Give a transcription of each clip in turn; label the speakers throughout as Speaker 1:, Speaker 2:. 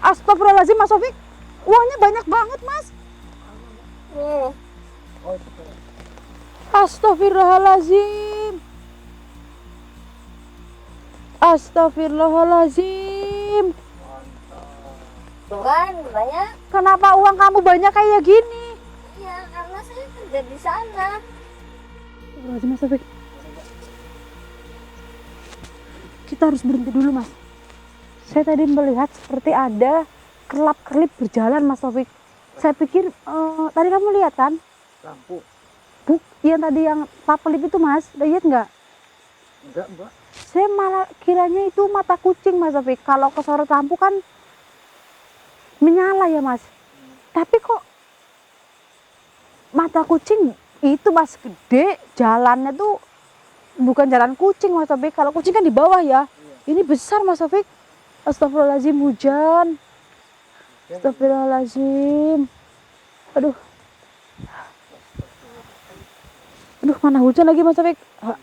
Speaker 1: Astagfirullahaladzim, Mas Taufik. Uangnya banyak banget, Mas. Astagfirullahaladzim. Astagfirullahaladzim.
Speaker 2: Tuh kan, banyak.
Speaker 1: Kenapa uang kamu banyak kayak gini?
Speaker 2: Iya, karena saya kerja di sana.
Speaker 1: Astagfirullahaladzim, Mas Taufik. Kita harus berhenti dulu, Mas. Saya tadi melihat seperti ada kelap-kelip berjalan, Mas Taufik. Saya pikir, tadi kamu lihat kan?
Speaker 3: Lampu.
Speaker 1: Yang tadi yang kelap-kelip itu, Mas. Lihat nggak?
Speaker 3: Enggak, Mbak.
Speaker 1: Saya malah kiranya itu mata kucing, Mas Taufik. Kalau kesorot lampu kan menyala ya, Mas. Tapi kok mata kucing itu, Mas, gede. Jalannya tuh bukan jalan kucing, Mas Taufik. Kalau kucing kan di bawah ya. Ini besar, Mas Taufik. Astagfirullahaladzim, hujan. Astagfirullahaladzim. Aduh. Aduh, mana hujan lagi, Mas Taufik? Aduh.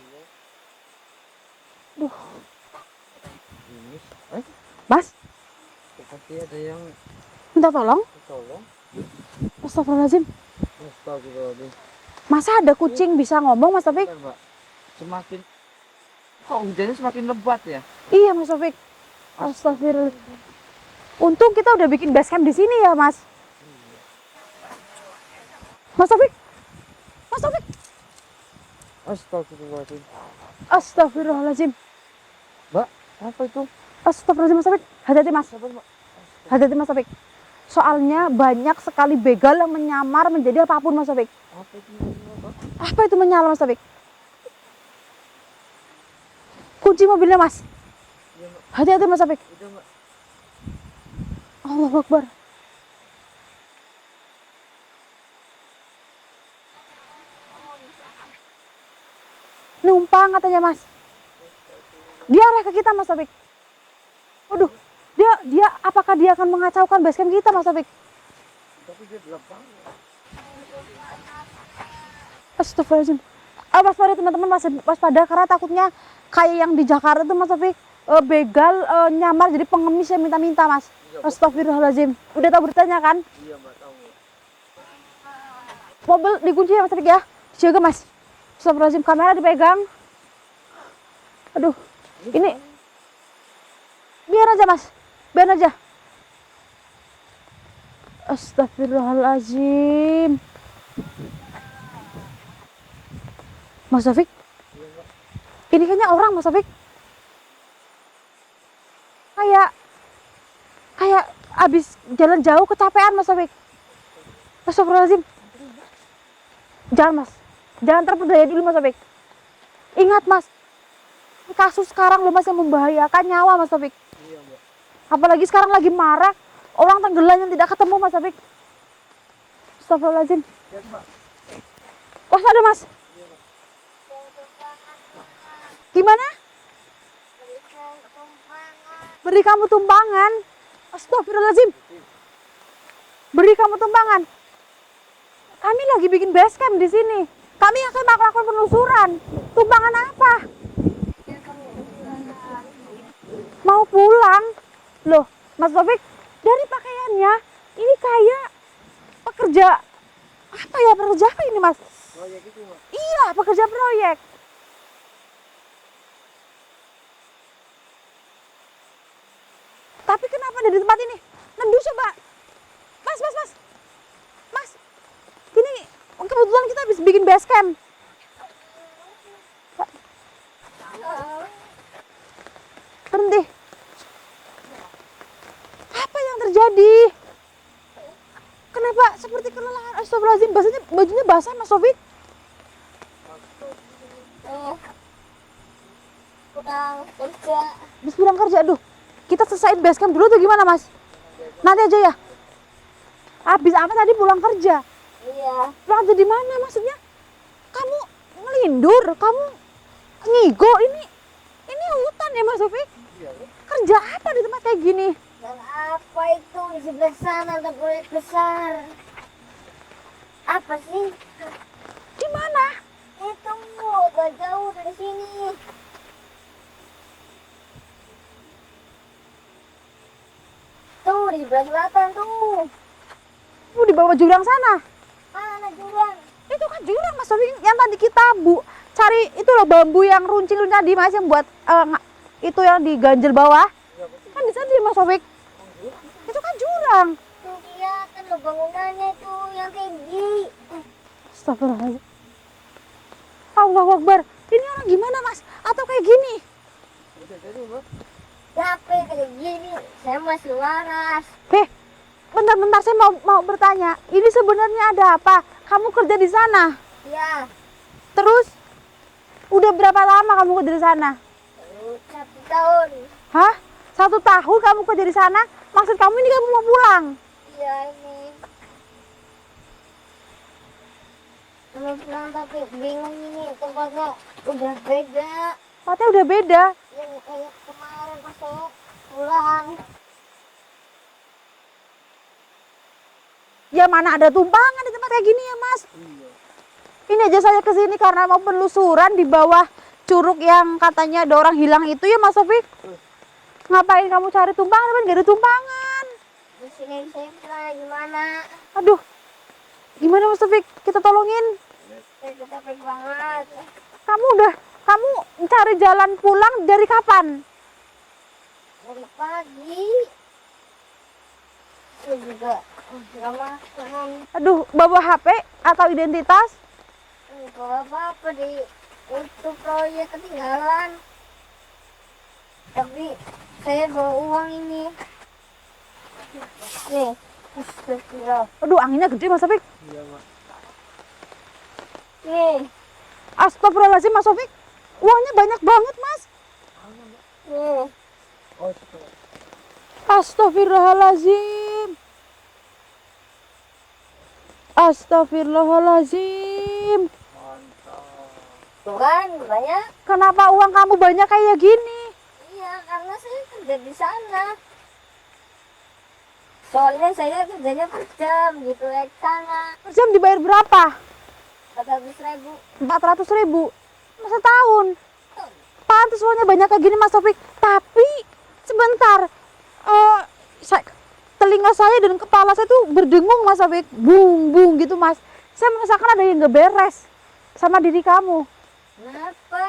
Speaker 1: Mas,
Speaker 3: Seperti ada yang
Speaker 1: minta tolong.
Speaker 3: tolong.
Speaker 1: Astagfirullahaladzim.
Speaker 3: Astagfirullahaladzim.
Speaker 1: Masa ada kucing bisa ngomong, Mas Taufik?
Speaker 3: Bentar, Mbak. Semakin kok hujannya semakin lebat ya?
Speaker 1: Iya, Mas Taufik. Astagfirullah. Untung kita udah bikin base camp di sini ya, Mas. Mas Taufik. Mas Taufik.
Speaker 3: Astagfirullahaladzim.
Speaker 1: Astagfirullahaladzim.
Speaker 3: Mbak, apa itu?
Speaker 1: Astagfirullahaladzim, Mas Taufik. Hati-hati, Mas.
Speaker 3: Sabar, Mbak.
Speaker 1: Hati-hati, Mas Taufik. Soalnya banyak sekali begal yang menyamar menjadi apapun, Mas Taufik.
Speaker 3: Apa itu, Mbak?
Speaker 1: Apa itu menyala, Mas Taufik? Kunci mobilnya, Mas.
Speaker 3: Iya, Mbak.
Speaker 1: Hati-hati, Mas Taufik.
Speaker 3: Udah, Mbak.
Speaker 1: Allahu Akbar. Numpang katanya, Mas. Dia arah ke kita, Mas Taufik. Waduh, dia apakah dia akan mengacaukan base camp kita, Mas Taufik?
Speaker 3: Tapi dia gelap banget.
Speaker 1: Astagfirullahaladzim. Waspada teman-teman, masih waspada karena takutnya kayak yang di Jakarta tuh, Mas Taufik, begal nyamar jadi pengemis yang minta-minta, Mas. Astagfirullahaladzim. Udah tahu beritanya kan?
Speaker 3: Iya, Mbak, tahu.
Speaker 1: Mobil dikunci ya, Mas Taufik ya. Jaga, Mas. Astagfirullahaladzim, kamera dipegang. Aduh, ini biar aja, Mas. Biar aja. Astagfirullahaladzim. Mas Taufik, ini kayaknya orang, Mas Taufik. Kayak abis jalan jauh kecapean, Mas Taufik. Astagfirullahaladzim. Jangan, Mas. Jangan terpedaya dulu, Mas Taufik. Ingat, Mas. Kasus sekarang loh, Mas, yang membahayakan nyawa, Mas Taufik.
Speaker 3: Iya, Mbak.
Speaker 1: Apalagi sekarang lagi marak orang tenggelam yang tidak ketemu, Mas Taufik. Astagfirullahaladzim.
Speaker 3: Ya, Mbak.
Speaker 1: Waspada, Mas. Gimana? Beri kamu tumpangan. Astagfirullahaladzim. Beri kamu tumpangan. Kami lagi bikin base camp di sini. Kami akan melakukan penelusuran. Tumpangan apa? Mau pulang? Loh, Mas Taufik, dari pakaiannya ini kayak pekerja apa ya, pekerja apa ini, Mas?
Speaker 3: Proyek itu, Mbak.
Speaker 1: Iya, pekerja proyek. Tapi kenapa ada di tempat ini? Neduh coba. Mas. Mas. Ini kebetulan kita habis bikin base camp. Berhenti. Apa yang terjadi? Kenapa seperti kelelahan? Astagfirullahaladzim, bajunya basah, Mas Taufik.
Speaker 2: Pulang kerja.
Speaker 1: Habis pulang kerja, aduh. Kita selesaiin base camp dulu tuh gimana, Mas? Nanti aja ya. Habis apa tadi pulang kerja?
Speaker 2: Iya.
Speaker 1: Pulang kerja di mana maksudnya? Kamu ngelindur, kamu ngigo, ini hutan ya, Mas Taufik?
Speaker 3: Iya,
Speaker 1: Kerja apa di tempat kayak gini?
Speaker 2: Dan apa itu di sebelah sana ada proyek besar? Apa sih?
Speaker 1: Di mana?
Speaker 2: Itu gak jauh dari sini. Tuh di sebelah selatan tuh.
Speaker 1: Di bawah jurang sana.
Speaker 2: Mana jurang?
Speaker 1: Itu kan jurang Mas Taufik, yang tadi kita cari itu loh bambu yang runcing tadi Mas, yang buat itu yang diganjel bawah. Kan di sana Mas Taufik. Itu kan jurang.
Speaker 2: Tuh kelihatan loh bangunannya tuh yang tinggi.
Speaker 1: Astagfirullahaladzim. Allahu Akbar. Ini orang gimana Mas? Atau kayak gini?
Speaker 2: Capek kayak gini, saya masih waras.
Speaker 1: Bentar-bentar saya mau bertanya. Ini sebenarnya ada apa? Kamu kerja di sana?
Speaker 2: Ya,
Speaker 1: Terus udah berapa lama kamu kerja di sana?
Speaker 2: 1 tahun.
Speaker 1: Hah? 1 tahun kamu kerja di sana? Maksud kamu ini kamu mau pulang?
Speaker 2: Iya ini. Mau pulang tapi bingung ini tempatnya udah beda.
Speaker 1: Tempatnya udah beda.
Speaker 2: Yang kayak kemarin pas saya pulang.
Speaker 1: Ya mana ada tumpangan di tempat kayak gini ya Mas? Ini aja saya kesini karena mau penelusuran di bawah curug yang katanya ada orang hilang itu ya Mas Taufik. Ngapain kamu cari tumpangan? Tapi nggak ada tumpangan.
Speaker 2: Di sini saya pulang gimana?
Speaker 1: Aduh, gimana Mas Taufik? Kita tolongin.
Speaker 2: Saya capek banget.
Speaker 1: Kamu cari jalan pulang dari kapan?
Speaker 2: Dari pagi. Saya juga nggak makan.
Speaker 1: Aduh, bawa HP atau identitas?
Speaker 2: Bawa apa di itu proyek ketinggalan. Tapi saya bawa uang ini. Nih, astagfirullah.
Speaker 1: Aduh, anginnya gede Mas Taufik.
Speaker 3: Iya, Mak.
Speaker 2: Nih,
Speaker 1: Astagfirullahaladzim Mas Taufik. Uangnya banyak banget Mas.
Speaker 2: nih.
Speaker 3: Oh, itu.
Speaker 1: Astagfirullahaladzim. Astagfirullahaladzim.
Speaker 2: Tuh kan banyak.
Speaker 1: Kenapa uang kamu banyak kayak gini?
Speaker 2: Iya, karena saya kerja di sana. Soalnya saya kerjanya per jam gitu ya ke sana.
Speaker 1: Per jam dibayar berapa?
Speaker 2: 400.000.
Speaker 1: 400.000. Masa tahun? Pantes uangnya banyak kayak gini Mas Taufik. Tapi sebentar, telinga saya dan kepala saya tuh berdengung Mas Taufik. Bung bung gitu Mas. Saya merasakan ada yang gak beres sama diri kamu.
Speaker 2: Kenapa?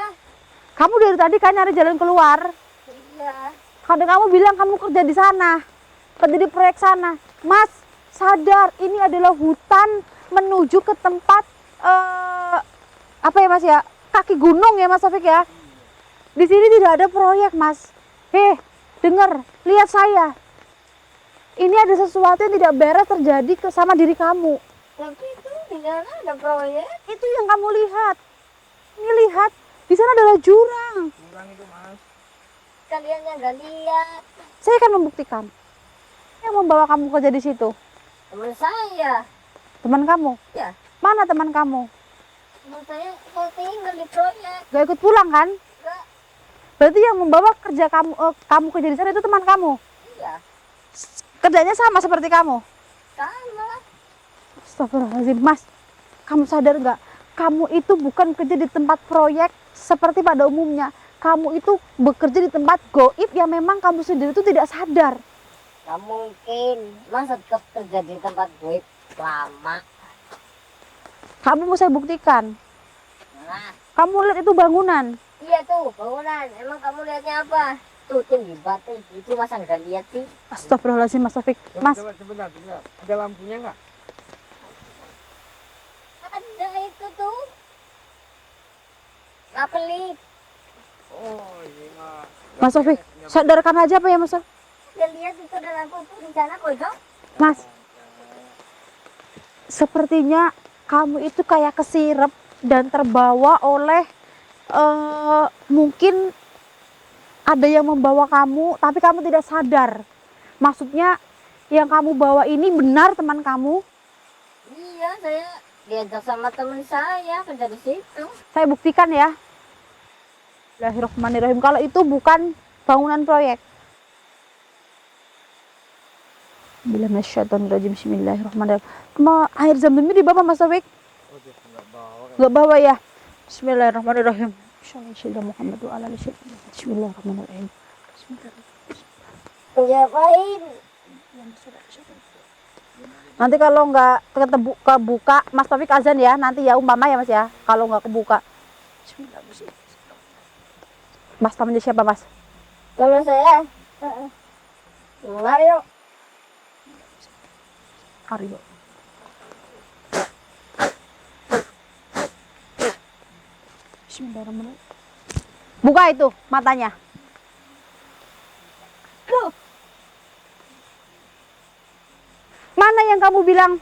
Speaker 1: Kamu dari tadi kan nyari jalan keluar.
Speaker 2: Iya.
Speaker 1: Kadang kamu bilang kamu kerja di sana, kerja di proyek sana. Mas, sadar ini adalah hutan menuju ke tempat apa ya Mas ya? Kaki gunung ya Mas Taufik ya. Di sini tidak ada proyek Mas. Dengar, lihat saya. Ini ada sesuatu yang tidak beres terjadi sama diri kamu.
Speaker 2: Tapi itu di sana ada proyek.
Speaker 1: Itu yang kamu lihat. Ini lihat, di sana adalah jurang.
Speaker 3: Kurang itu, Mas.
Speaker 2: Kalian yang gak lihat.
Speaker 1: Saya akan membuktikan. Yang membawa kamu kerja di situ,
Speaker 2: Teman saya.
Speaker 1: teman kamu.
Speaker 2: Ya,
Speaker 1: Mana teman kamu?
Speaker 2: teman saya mau tinggal di proyek.
Speaker 1: Gak ikut pulang kan?
Speaker 2: Enggak.
Speaker 1: Berarti yang membawa kerja kamu kerja di sana itu teman kamu.
Speaker 2: Iya,
Speaker 1: Kerjanya sama seperti kamu.
Speaker 2: sama.
Speaker 1: Astagfirullahaladzim, Mas. Kamu sadar nggak? Kamu itu bukan kerja di tempat proyek seperti pada umumnya. Kamu itu bekerja di tempat goib yang memang kamu sendiri itu tidak sadar.
Speaker 2: Gak mungkin. Masa tetap kerja di tempat gue lama.
Speaker 1: Kamu mau saya buktikan.
Speaker 2: Nah,
Speaker 1: Kamu lihat itu bangunan.
Speaker 2: iya tuh bangunan. Emang kamu lihatnya apa? Tuh tinggi batu itu masa nggak lihat sih?
Speaker 1: Astagfirullahaladzim, Mas Taufik. Mas,
Speaker 3: Coba, sebentar. Ada lampunya nggak?
Speaker 2: Ada itu tuh. Nggak pelit.
Speaker 3: Oh, ini mah.
Speaker 1: Mas Taufik, sadarkan aja apa ya Mas Taufik?
Speaker 2: Udah lihat itu ada lampu tuh di sana pojok.
Speaker 1: Mas, sepertinya kamu itu kayak kesirep dan terbawa oleh mungkin ada yang membawa kamu, tapi kamu tidak sadar. Maksudnya yang kamu bawa ini benar teman kamu.
Speaker 2: Iya, saya diajak sama teman saya kerja di situ.
Speaker 1: Saya buktikan ya. Bismillahirrahmanirrahim. Kalau itu bukan bangunan proyek. Bismillahirrahmanirrahim. Air zam-zam ini dibawa Mas Taufik?
Speaker 3: Oh, dia nggak bawa.
Speaker 1: Nggak bawa ya. Bismillahirrahmanirrahim. Insyaallah Muhammad wa ala alihi. Bismillahirrahmanirrahim.
Speaker 2: Ngapain?
Speaker 1: Nanti kalau nggak kebuka, Mas Taufik azan ya. Nanti ya umpama ya Mas ya. Kalau nggak kebuka. Mas namanya siapa Mas?
Speaker 2: Kalau saya, Mario.
Speaker 1: Aryo. Bismillahirrahmanirrahim. Buka itu matanya.
Speaker 2: Loh,
Speaker 1: Mana yang kamu bilang?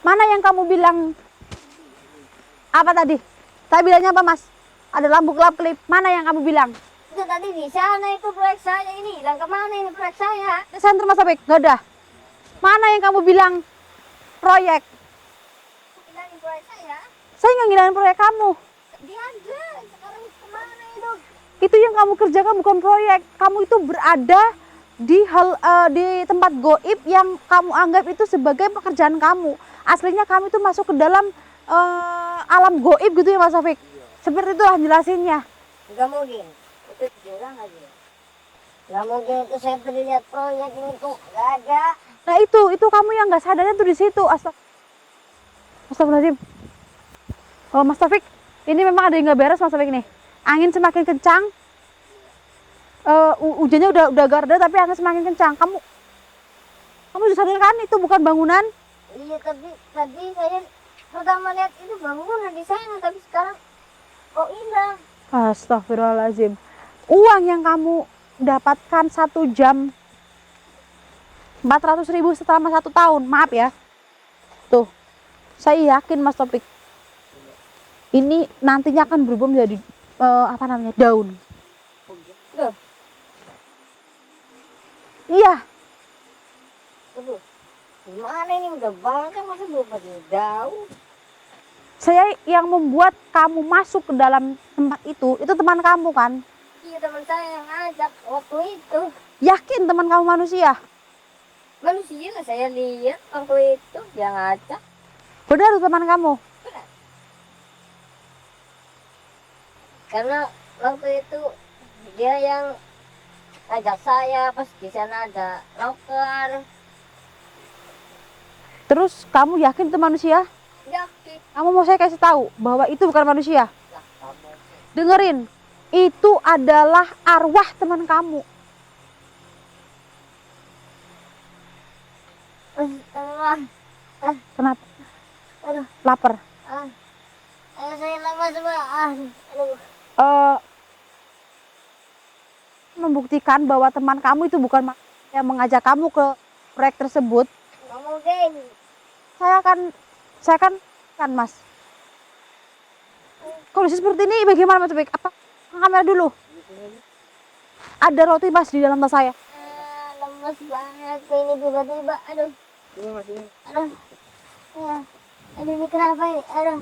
Speaker 1: Mana yang kamu bilang? Apa tadi? Saya bilangnya apa Mas? Ada lampu kelap-kelip. Mana yang kamu bilang?
Speaker 2: itu tadi di sana itu proyek saya ini. Hilang kemana ini proyek saya?
Speaker 1: Senter Mas Taufik, nggak ada. Mana yang kamu bilang proyek?
Speaker 2: Hilangin proyek saya.
Speaker 1: Saya nggak ngilangin proyek kamu.
Speaker 2: Dia ada. Sekarang kemana itu?
Speaker 1: Itu yang kamu kerjakan bukan proyek. Kamu itu berada di tempat goib yang kamu anggap itu sebagai pekerjaan kamu. Aslinya kamu itu masuk ke dalam alam goib gitu ya Mas Taufik. Seperti itulah jelasinnya.
Speaker 2: Gak mungkin. Itu bilang aja. Gak mungkin itu saya tadi lihat proyek ini tuh. Gak ada.
Speaker 1: Nah itu kamu yang nggak sadarnya tuh di situ. Astagfirullahaladzim. Oh Mas Taufik, ini memang ada yang nggak beres Mas Taufik nih. Angin semakin kencang. Hujannya udah agak reda tapi angin semakin kencang. Kamu sudah sadar kan itu bukan bangunan?
Speaker 2: Iya tadi saya pertama lihat itu bangunan di sana. Tapi sekarang kok hilang.
Speaker 1: Astagfirullahaladzim. Uang yang kamu dapatkan 1 jam 400.000 selama 1 tahun. Maaf ya. Tuh, saya yakin Mas Taufik. Ini nantinya akan berubah menjadi daun.
Speaker 2: Loh,
Speaker 1: Iya,
Speaker 2: aduh. Gimana ini udah banyak masa belum pada daun.
Speaker 1: saya yang membuat kamu masuk ke dalam tempat itu teman kamu kan?
Speaker 2: Iya teman saya yang ngajak waktu itu.
Speaker 1: Yakin teman kamu manusia?
Speaker 2: Manusia lah saya lihat waktu itu yang ngajak.
Speaker 1: Benar tuh teman kamu?
Speaker 2: Karena waktu itu dia yang ngajak saya, pas di sana ada loker.
Speaker 1: Terus kamu yakin itu manusia?
Speaker 2: Yakin
Speaker 1: Kamu mau saya kasih tahu bahwa itu bukan manusia?
Speaker 2: lah kamu.
Speaker 1: Dengerin, itu adalah arwah teman kamu. Kenapa?
Speaker 2: Aduh,
Speaker 1: Lapar.
Speaker 2: saya lama semua. Aduh.
Speaker 1: Membuktikan bahwa teman kamu itu bukan yang mengajak kamu ke proyek tersebut.
Speaker 2: Nggak mungkin.
Speaker 1: Saya kan Mas. Kondisi seperti ini bagaimana Mas Taufik? Apa kamera dulu? Ada roti Mas di dalam tas saya.
Speaker 2: Lemes banget ini tiba-tiba. Aduh.
Speaker 3: Ini Mas ini.
Speaker 2: Aduh. Ya. Aduh ini kenapa ini? Aduh.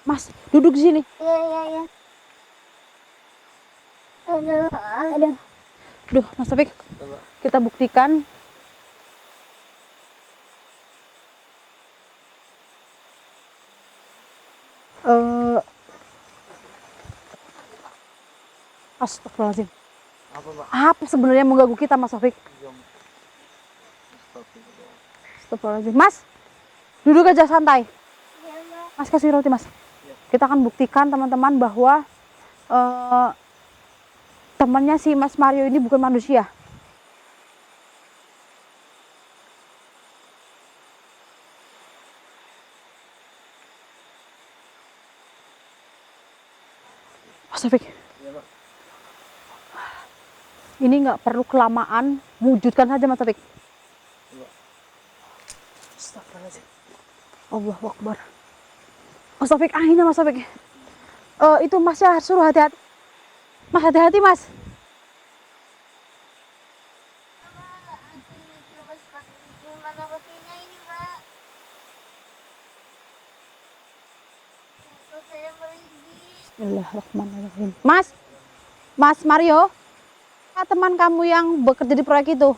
Speaker 1: Mas, duduk di sini.
Speaker 2: Iya. Aduh.
Speaker 1: Duh, Mas Taufik,
Speaker 3: Coba.
Speaker 1: kita buktikan. Astagfirullahaladzim.
Speaker 3: Apa Pak?
Speaker 1: Apa sebenarnya yang mengganggu kita Mas Taufik?
Speaker 3: Jom.
Speaker 1: Astagfirullahaladzim. Mas, duduk aja santai.
Speaker 2: Iya, Mbak.
Speaker 1: Mas kasih roti Mas. Kita akan buktikan teman-teman bahwa temannya si Mas Mario ini bukan manusia. Mas Taufik,
Speaker 3: Iya Pak.
Speaker 1: ini nggak perlu kelamaan, wujudkan saja Mas Taufik.
Speaker 3: Coba.
Speaker 1: Astagfirullahaladzim. Allahu Akbar. Mas Taufik, akhirnya Mas Taufik. Itu Masnya suruh hati-hati. Mas hati-hati Mas.
Speaker 2: Gimana rotinya ini, Mbak? Kok saya merinding.
Speaker 1: Bismillahirrahmanirrahim. Mas Mario, teman kamu yang bekerja di proyek itu,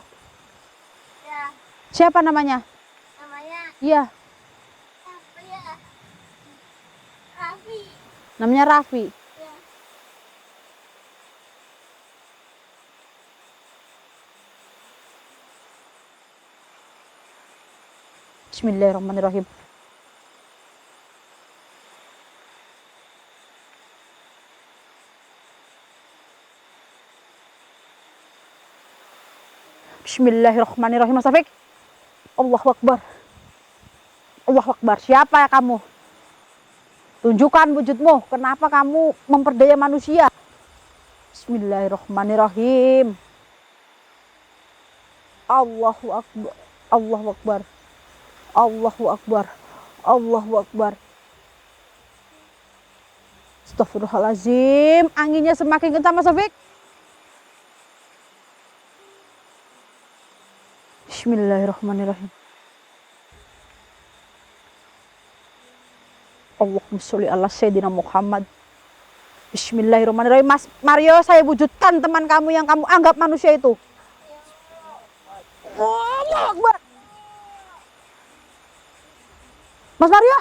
Speaker 2: Ya,
Speaker 1: siapa namanya?
Speaker 2: namanya
Speaker 1: Iya,
Speaker 2: apa ya? Raffi.
Speaker 1: namanya Raffi.
Speaker 2: Ya.
Speaker 1: Bismillahirrahmanirrahim. Bismillahirrahmanirrahim, Mas Taufik. Allahu Akbar. Allahu Akbar. Siapa ya kamu? Tunjukkan wujudmu. Kenapa kamu memperdaya manusia? Bismillahirrahmanirrahim. Allahu Akbar. Allahu Akbar. Allahu Akbar. Allahu Akbar. Astagfirullahaladzim. Anginnya semakin kencang, Mas Taufik. Bismillahirrahmanirrahim. Allahumma sholli ala sayyidina Muhammad. Bismillahirrahmanirrahim. Mas Mario, saya wujudkan teman kamu yang kamu anggap manusia itu. Allahu Akbar. Mas Mario.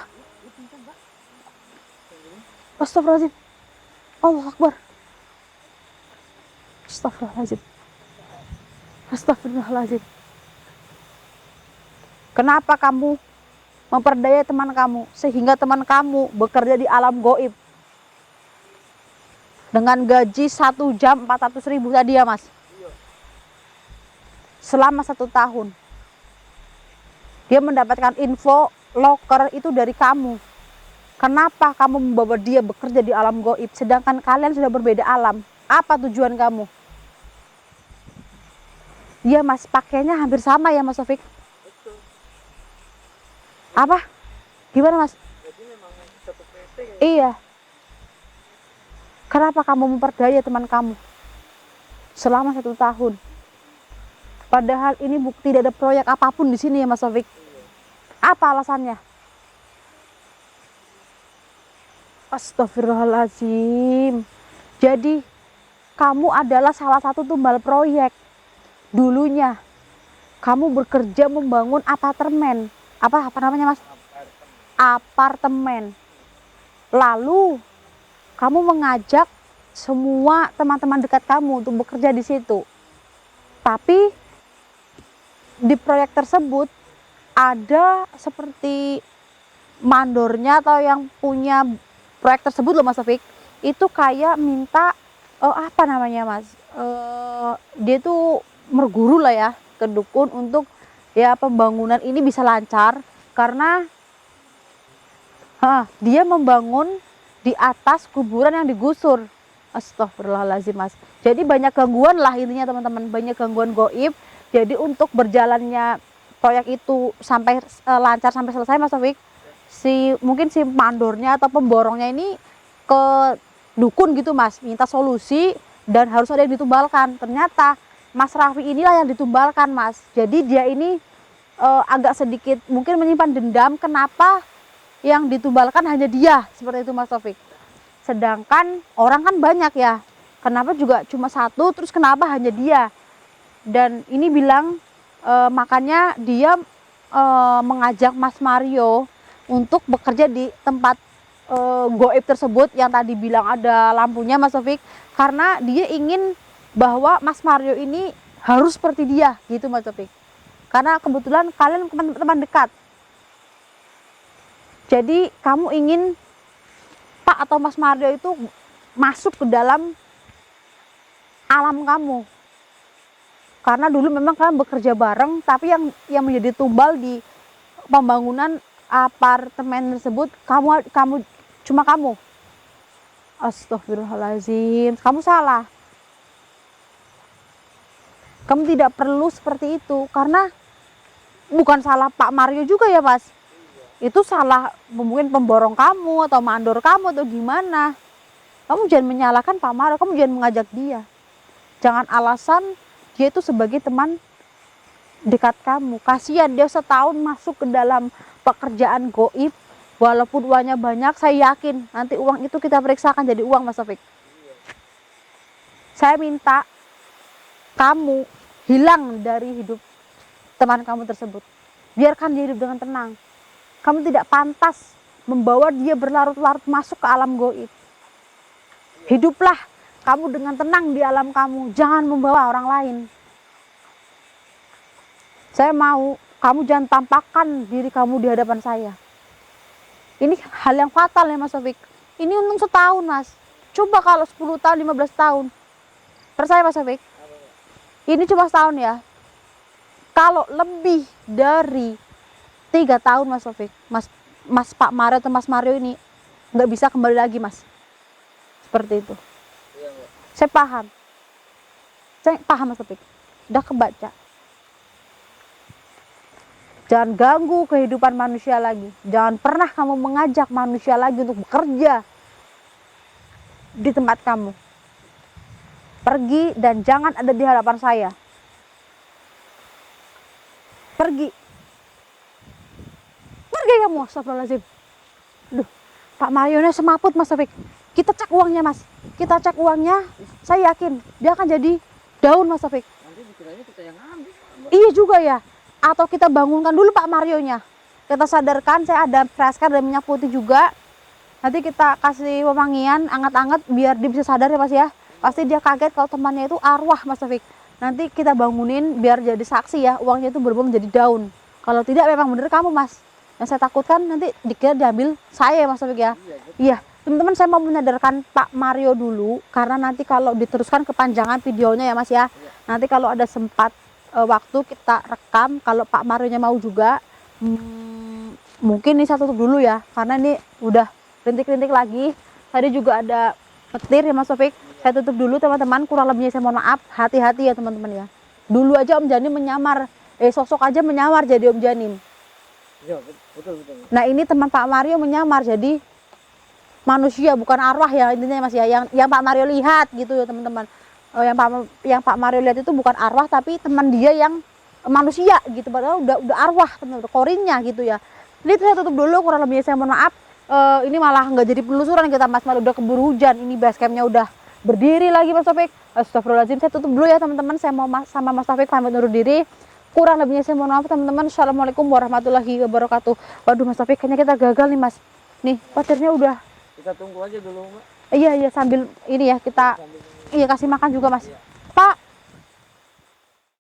Speaker 1: Astagfirullahaladzim. Allahu Akbar. Astagfirullahaladzim. Astagfirullahaladzim. Kenapa kamu memperdaya teman kamu sehingga teman kamu bekerja di alam gaib dengan gaji 1 jam 400.000 tadi ya, Mas? Selama 1 tahun dia mendapatkan info loker itu dari kamu. Kenapa kamu membawa dia bekerja di alam gaib sedangkan kalian sudah berbeda alam? Apa tujuan kamu? Iya, Mas, pakainya hampir sama ya, Mas Taufik. Apa? Gimana, Mas?
Speaker 3: Jadi memang satu PT ya.
Speaker 1: Iya. Kenapa kamu memperdaya teman kamu selama 1 tahun? Padahal ini tidak ada proyek apapun di sini ya, Mas Taufik. Apa alasannya? Astagfirullahaladzim. Jadi kamu adalah salah satu tumbal proyek. Dulunya kamu bekerja membangun apartemen. Apa namanya, Mas? Apartemen. Lalu kamu mengajak semua teman-teman dekat kamu untuk bekerja di situ. Tapi di proyek tersebut ada seperti mandornya atau yang punya proyek tersebut loh, Mas Taufik. Itu kayak minta apa namanya, Mas? Dia tuh merguru lah ya ke dukun untuk ya pembangunan ini bisa lancar karena dia membangun di atas kuburan yang digusur. Astagfirullahaladzim, Mas. Jadi banyak gangguan lah intinya, teman-teman, banyak gangguan gaib. Jadi untuk berjalannya proyek itu sampai lancar sampai selesai, Mas Taufik, mungkin si mandornya atau pemborongnya ini ke dukun gitu, Mas, minta solusi dan harus ada yang ditumbalkan. Ternyata Mas Raffi inilah yang ditumbalkan, Mas. Jadi dia ini agak sedikit mungkin menyimpan dendam kenapa yang ditumbalkan hanya dia, seperti itu, Mas Taufik. Sedangkan orang kan banyak ya, kenapa juga cuma 1, terus kenapa hanya dia? Dan ini bilang makanya dia mengajak Mas Mario untuk bekerja di tempat gaib tersebut yang tadi bilang ada lampunya, Mas Taufik, karena dia ingin bahwa Mas Mario ini harus seperti dia gitu, Mas Taufik. Karena kebetulan kalian teman dekat. Jadi kamu ingin Pak atau Mas Mario itu masuk ke dalam alam kamu. Karena dulu memang kalian bekerja bareng, tapi yang menjadi tumbal di pembangunan apartemen tersebut cuma kamu. Astagfirullahaladzim, kamu salah. Kamu tidak perlu seperti itu, karena bukan salah Pak Mario juga ya, Mas. Itu salah mungkin pemborong kamu atau mandor kamu atau gimana. Kamu jangan menyalahkan Pak Mario, kamu jangan mengajak dia. Jangan alasan dia itu sebagai teman dekat kamu. Kasihan dia setahun masuk ke dalam pekerjaan gaib, walaupun uangnya banyak, saya yakin nanti uang itu kita periksakan jadi uang, Mas Taufik. Saya minta kamu hilang dari hidup teman kamu tersebut. Biarkan dia hidup dengan tenang. Kamu tidak pantas membawa dia berlarut-larut masuk ke alam gaib. Hiduplah kamu dengan tenang di alam kamu. Jangan membawa orang lain. Saya mau kamu jangan tampakkan diri kamu di hadapan saya. Ini hal yang fatal ya Mas Taufik. Ini untung setahun Mas. Coba kalau 10 tahun, 15 tahun. Percaya Mas Taufik? Ini cuma setahun ya. Kalau lebih dari 3 tahun Mas Taufik, Mas Pak Mario atau Mas Mario ini nggak bisa kembali lagi Mas. Seperti itu.
Speaker 3: Iya, Mbak.
Speaker 1: Saya paham. Saya paham Mas Taufik. Udah kebaca. Jangan ganggu kehidupan manusia lagi. Jangan pernah kamu mengajak manusia lagi untuk bekerja di tempat kamu. Pergi dan jangan ada di hadapan saya. Pergi. Pergi kamu, astagfirullahaladzim. Aduh, Pak Marionya semaput Mas Taufik. Kita cek uangnya Mas. Kita cek uangnya, saya yakin dia akan jadi daun Mas Taufik.
Speaker 3: Nanti dikiranya kita yang ambil, Mbak.
Speaker 1: Iya juga ya. Atau kita bangunkan dulu Pak Marionya. Kita sadarkan, saya ada fresh dan minyak putih juga. Nanti kita kasih wewangian, anget-anget biar dia bisa sadar ya Mas ya. Pasti dia kaget kalau temannya itu arwah Mas Taufik. Nanti kita bangunin biar jadi saksi ya, uangnya itu berubah menjadi daun. Kalau tidak memang bener kamu Mas. Yang saya takutkan nanti dikira diambil saya Mas Taufik ya. Iya, teman-teman saya mau menyadarkan Pak Mario dulu. Karena nanti kalau diteruskan kepanjangan videonya ya Mas ya. Nanti kalau ada sempat waktu kita rekam, kalau Pak Marionya mau juga. Mungkin ini saya tutup dulu ya. Karena ini udah rintik-rintik lagi. Tadi juga ada petir ya Mas Taufik. Saya tutup dulu teman-teman, kurang lebihnya saya mohon maaf. Hati-hati ya teman-teman ya. Dulu aja Om Janim menyamar, sosok aja menyamar jadi Om Janim.
Speaker 3: Iya, betul.
Speaker 1: Nah ini teman Pak Mario menyamar jadi manusia bukan arwah ya intinya Mas ya. Yang Pak Mario lihat gitu ya teman-teman. Yang Pak Mario lihat itu bukan arwah tapi teman dia yang manusia gitu. Padahal udah arwah teman-teman, korinnya gitu ya. Ini saya tutup dulu, kurang lebihnya saya mohon maaf. Ini malah nggak jadi penelusuran kita Mas, malah udah keburu hujan. Ini base campnya udah berdiri lagi Mas Taufik. Astagfirullahaladzim, saya tutup dulu ya teman-teman. Saya mau sama Mas Taufik pamit undur diri. Kurang lebihnya saya mohon maaf teman-teman. Assalamualaikum warahmatullahi wabarakatuh. Waduh Mas Taufik, kayaknya kita gagal nih Mas. Nih petirnya udah.
Speaker 3: Kita tunggu aja dulu, Mbak.
Speaker 1: Iya sambil ini ya kita kasih makan juga Mas.